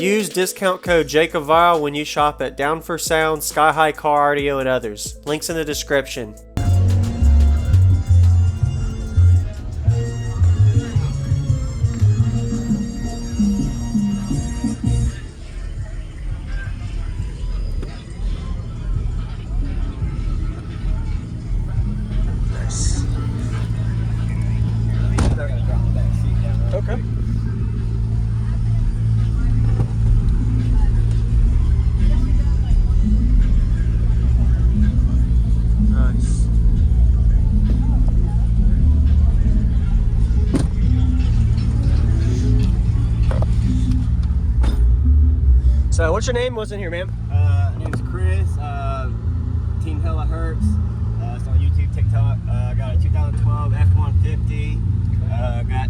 Use discount code JACOBVILE when you shop at Down for Sound, Sky High Car Audio, and others. Links in the description. Okay. Nice. So, what's your name? What's in here, ma'am? My name's Chris. Team Hella Hurts. It's on YouTube, TikTok. I got a 2012 F150. Got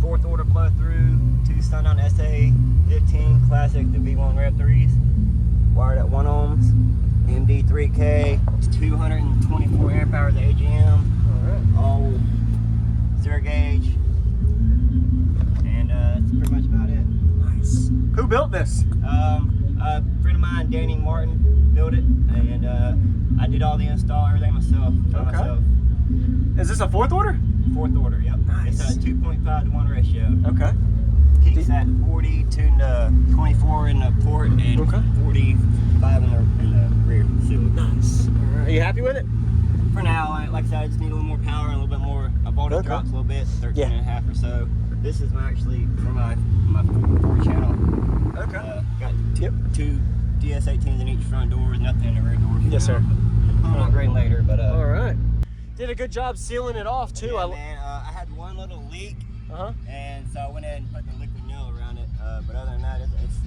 4th order blow through, 2 Sundown SA15 Classic, the V1 Rev 3s. Wired at 1 ohms. MD3K. 224 amp hours of AGM. All 0 gauge. And that's pretty much about it. Nice. Who built this? A friend of mine, Danny Martin, built it, and I did all the install, everything myself. Myself. Is this a 4th order? 4th order, yep. Nice. It's a 2.5 to 1 ratio. Okay. Peaks at 40, tuned to 24 in the port, and 45 in the rear. So, Nice. All right. Are you happy with it? for now, like I said, I just need a little more power and a little bit more. I bought it drops a little bit, 13 and a half or so. This is actually for my 4 channel. Okay. Got two DS18s in each front door, nothing in the rear door. Yes, sir. I'll upgrade later, but all right. Did a good job sealing it off too. Yeah, man, I had one little leak, and so I went ahead and put the liquid nail around it. But other than that,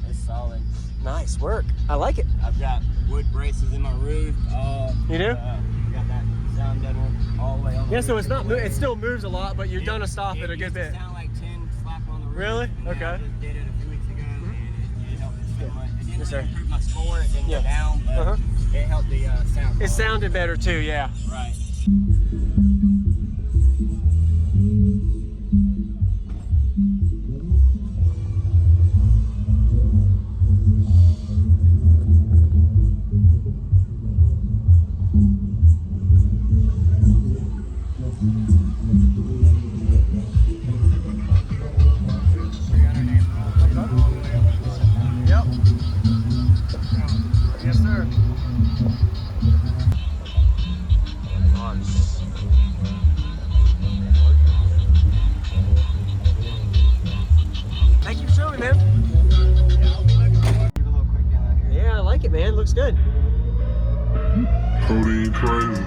it's solid. Nice work. I like it. I've got wood braces in my roof. You do? Got that sound deadener all the way on. Yeah, so it's not. It still moves a lot, but you've done a stop it a good bit. It sound like 10 slap on the roof. Really? Okay. I just did it a few weeks ago, and it helped it so much. It didn't Yes, sir. improve my score. It didn't go down, but it helped the sound. It sounded better too. Yeah. Right. Yep. Yes, sir. Nice. Thank you for showing me, man. Yeah, I like it, man. Looks good. Codeine crazy.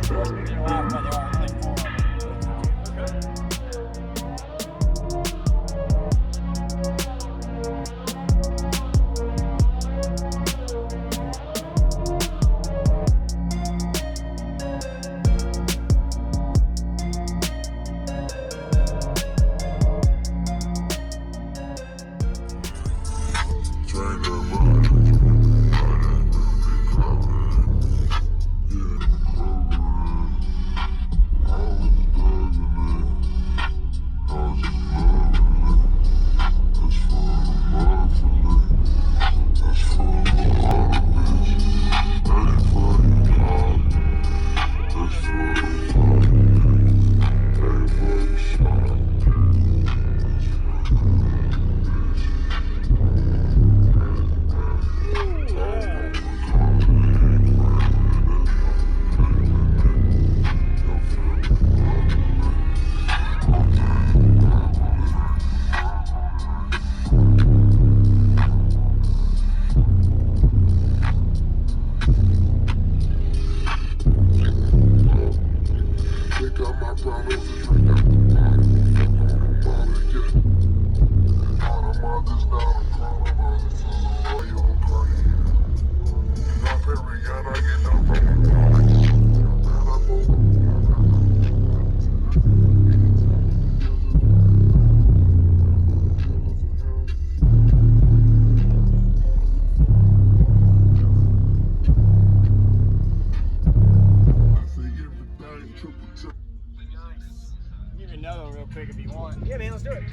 You can know real quick if you want. Yeah, man, let's do it.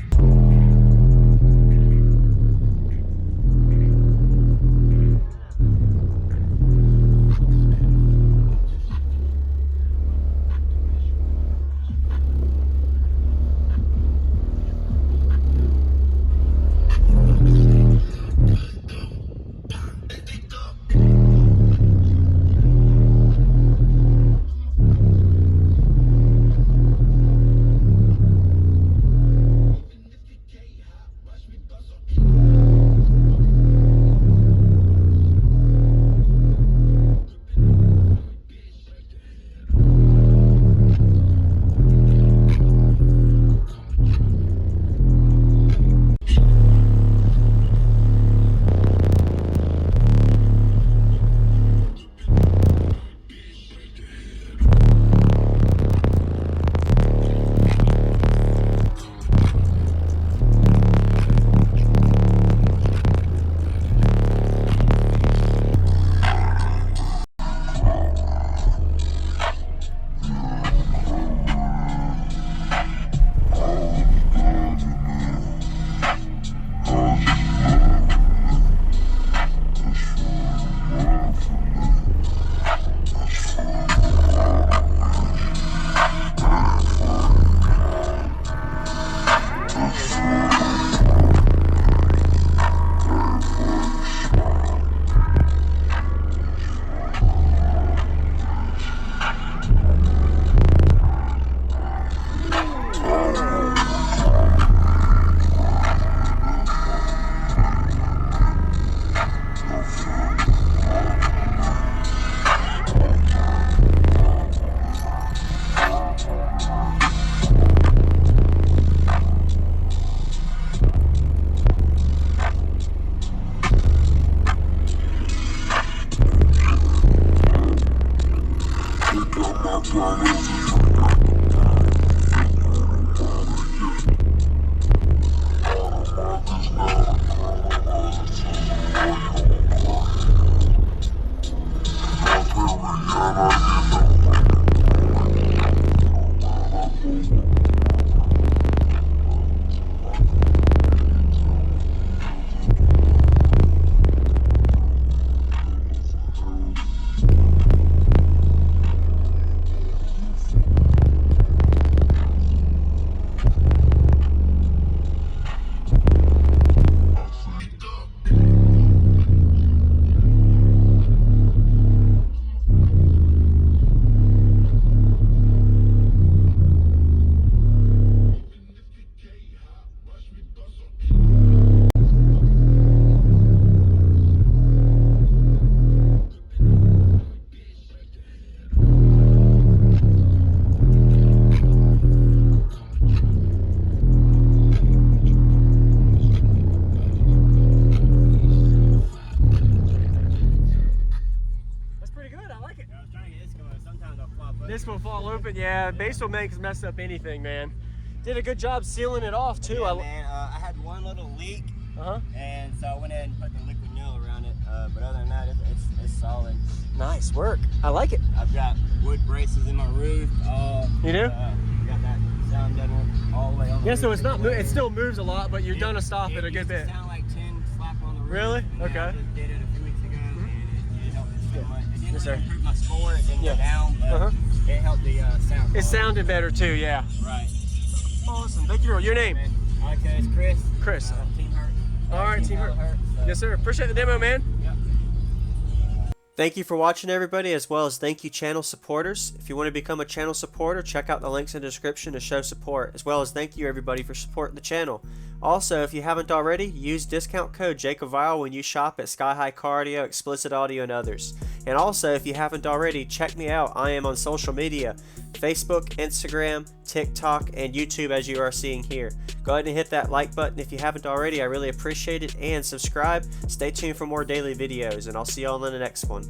basement, yeah, basement makes mess up anything, man. Did a good job sealing it off too. Yeah, man, I had one little leak, and so I went ahead and put the liquid nail around it. But other than that, it's solid. Nice work. I like it. I've got wood braces in my roof. You do? Got that sound done all the way on. Yeah, so it's not. It still moves a lot, but you're done to stop it a good bit. It sound like 10 slap on the roof. Really? Okay. I just did it a few weeks ago, and it helped so much. It didn't Yes, sir. improve my score. It didn't go down, but it helped the sound. It sounded better too. Yeah. Right. Awesome. Thank you. Your name? Okay, it's Chris. Chris. Team Hurt. All right, Team Hurt. Yes, sir. Appreciate the demo, man. Yep. Thank you for watching, everybody, as well as thank you channel supporters. If you want to become a channel supporter, check out the links in the description to show support, as well as thank you everybody for supporting the channel. Also, if you haven't already, use discount code JACOBVILE when you shop at Sky High Car Audio, Explicit Audio, and others. And also, if you haven't already, check me out. I am on social media, Facebook, Instagram, TikTok, and YouTube, as you are seeing here. Go ahead and hit that like button if you haven't already. I really appreciate it. And subscribe. Stay tuned for more daily videos, and I'll see you all in the next one.